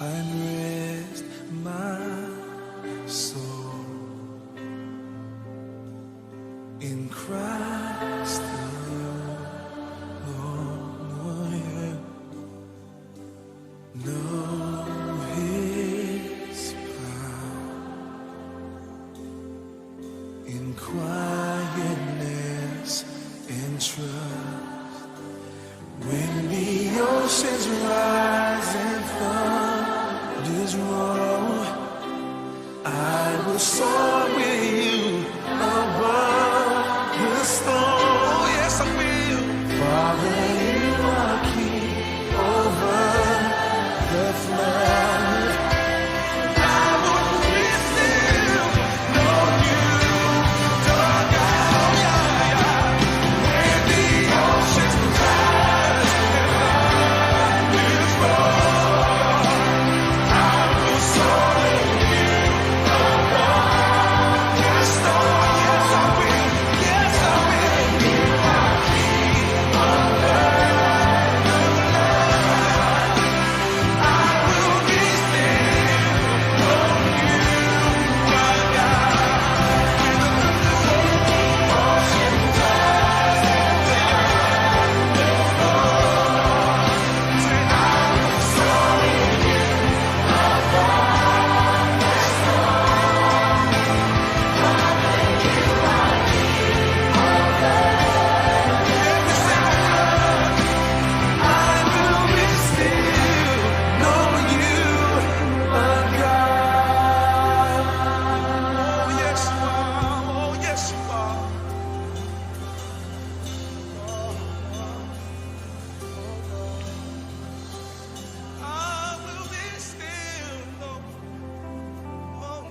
find rest, my soul, in Christ alone. Yeah. Know His power in quietness and trust. When the oceans rise and thunders roll, I will soar with you above the storm. Oh, yes, I will. Father, you are king over the flood. I will be still, know you, dark out, when the oceans rise and thunders roll. I will soar with you above the storm. Yes, I will. Yes, I will. You are king over the flood. I will be still, know you, my God. When the oceans rise and thunders roll, say, I will soar with you above the storm. Father, you are king over every single I will be still, know you, my God. Oh, yes, you are. Oh, yes, you are. I will be still, know oh,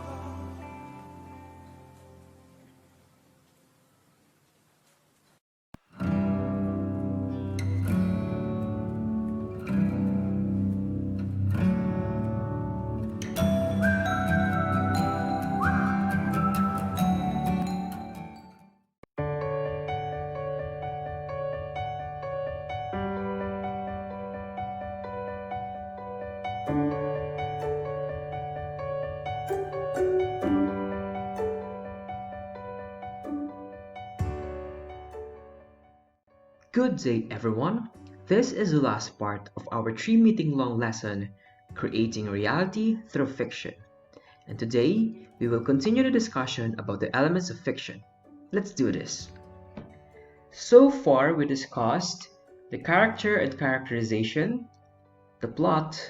Good day, everyone. This is the last part of our 3-meeting-long lesson, Creating Reality Through Fiction. And today, we will continue the discussion about the elements of fiction. Let's do this. So far, we discussed the character and characterization, the plot,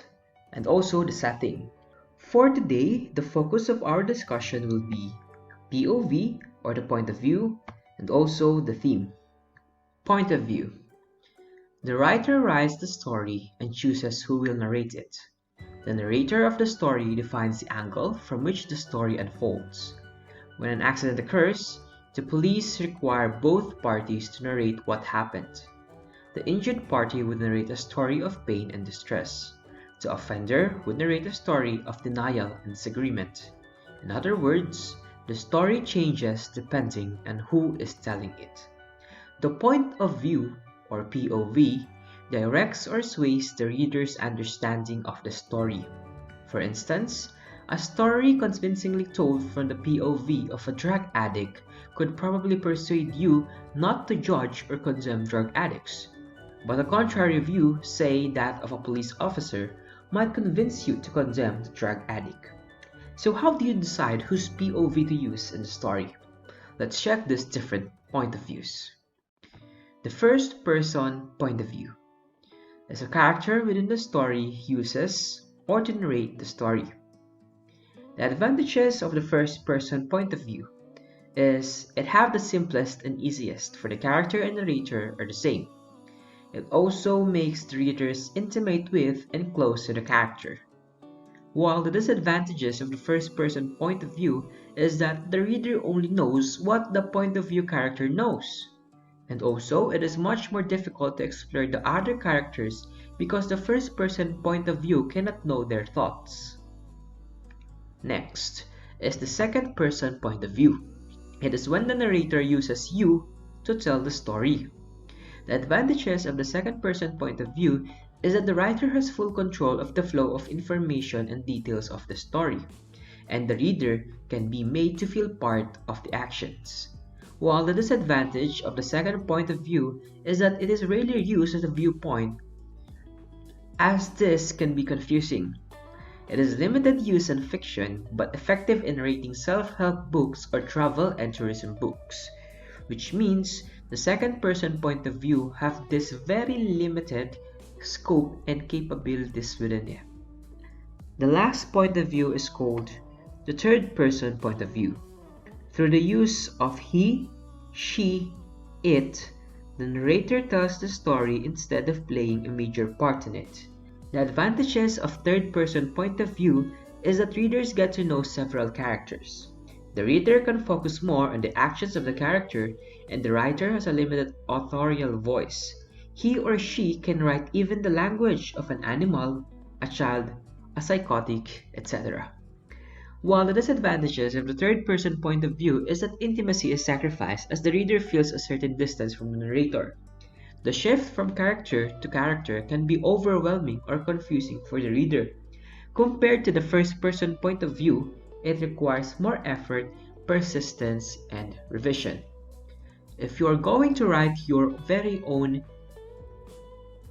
and also the setting. For today, the focus of our discussion will be POV, or the point of view, and also the theme. Point of view. The writer writes the story and chooses who will narrate it. The narrator of the story defines the angle from which the story unfolds. When an accident occurs, the police require both parties to narrate what happened. The injured party would narrate a story of pain and distress. The offender would narrate a story of denial and disagreement. In other words, the story changes depending on who is telling it. The point of view, or POV, directs or sways the reader's understanding of the story. For instance, a story convincingly told from the POV of a drug addict could probably persuade you not to judge or condemn drug addicts. But a contrary view, say that of a police officer, might convince you to condemn the drug addict. So how do you decide whose POV to use in the story? Let's check these different point of views. The first person point of view is a character within the story uses or to narrate the story. The advantages of the first person point of view is it have the simplest and easiest, for the character and narrator are the same. It also makes the readers intimate with and close to the character. While the disadvantages of the first person point of view is that the reader only knows what the point of view character knows. And also, it is much more difficult to explore the other characters because the first-person point of view cannot know their thoughts. Next is the second-person point of view. It is when the narrator uses you to tell the story. The advantages of the second-person point of view is that the writer has full control of the flow of information and details of the story, and the reader can be made to feel part of the actions. While the disadvantage of the second point of view is that it is rarely used as a viewpoint, as this can be confusing. It is limited use in fiction, but effective in rating self-help books or travel and tourism books, which means the second-person point of view have this very limited scope and capabilities within it. The last point of view is called the third-person point of view. Through the use of he, she, it, the narrator tells the story instead of playing a major part in it. The advantages of third-person point of view is that readers get to know several characters. The reader can focus more on the actions of the character, and the writer has a limited authorial voice. He or she can write even the language of an animal, a child, a psychotic, etc. While the disadvantages of the third-person point of view is that intimacy is sacrificed as the reader feels a certain distance from the narrator. The shift from character to character can be overwhelming or confusing for the reader. Compared to the first-person point of view, it requires more effort, persistence, and revision. If you're going to write your very own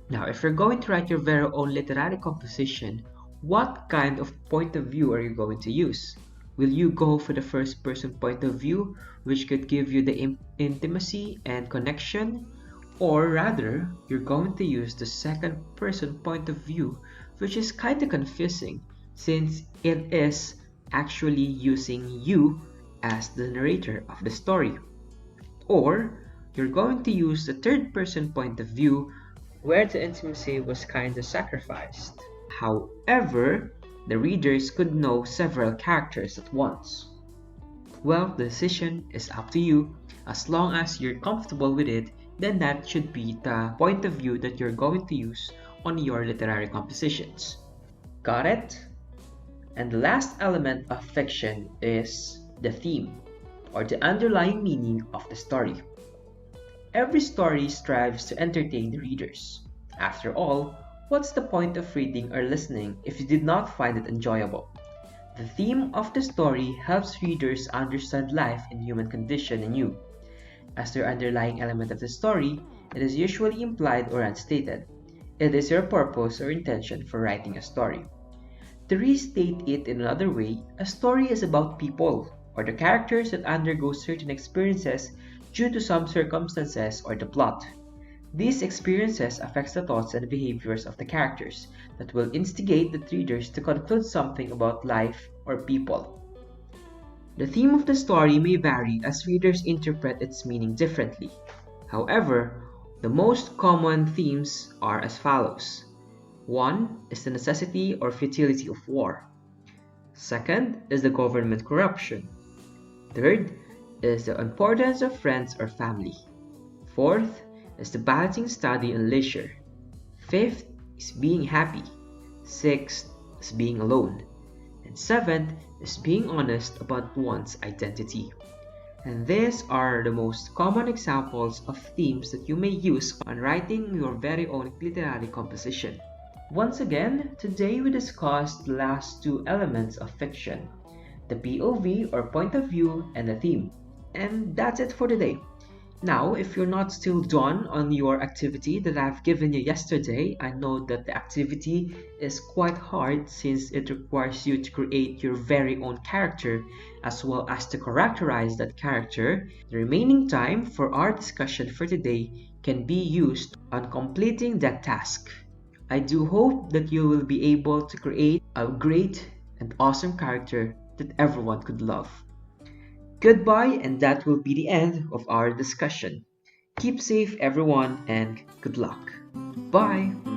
literary composition, what kind of point of view are you going to use? Will you go for the first person point of view, which could give you the intimacy and connection? Or rather, you're going to use the second person point of view, which is kind of confusing since it is actually using you as the narrator of the story. Or you're going to use the third person point of view, where the intimacy was kind of sacrificed. However, the readers could know several characters at once. Well, the decision is up to you. As long as you're comfortable with it, then that should be the point of view that you're going to use on your literary compositions. Got it? And the last element of fiction is the theme, or the underlying meaning of the story. Every story strives to entertain the readers. After all, what's the point of reading or listening if you did not find it enjoyable? The theme of the story helps readers understand life and human condition in you. As their underlying element of the story, it is usually implied or unstated. It is your purpose or intention for writing a story. To restate it in another way, a story is about people, or the characters that undergo certain experiences due to some circumstances or the plot. These experiences affect the thoughts and behaviors of the characters that will instigate the readers to conclude something about life or people. The theme of the story may vary as readers interpret its meaning differently. However, the most common themes are as follows. 1 is the necessity or futility of war. 2nd is the government corruption. 3rd is the importance of friends or family. 4th is the balancing study and leisure. 5th is being happy. 6th is being alone. And 7th is being honest about one's identity. And these are the most common examples of themes that you may use when writing your very own literary composition. Once again, today we discussed the last two elements of fiction, the POV or point of view and the theme. And that's it for today. Now, if you're not still done on your activity that I've given you yesterday, I know that the activity is quite hard since it requires you to create your very own character as well as to characterize that character. The remaining time for our discussion for today can be used on completing that task. I do hope that you will be able to create a great and awesome character that everyone could love. Goodbye, and that will be the end of our discussion. Keep safe, everyone, and good luck. Bye!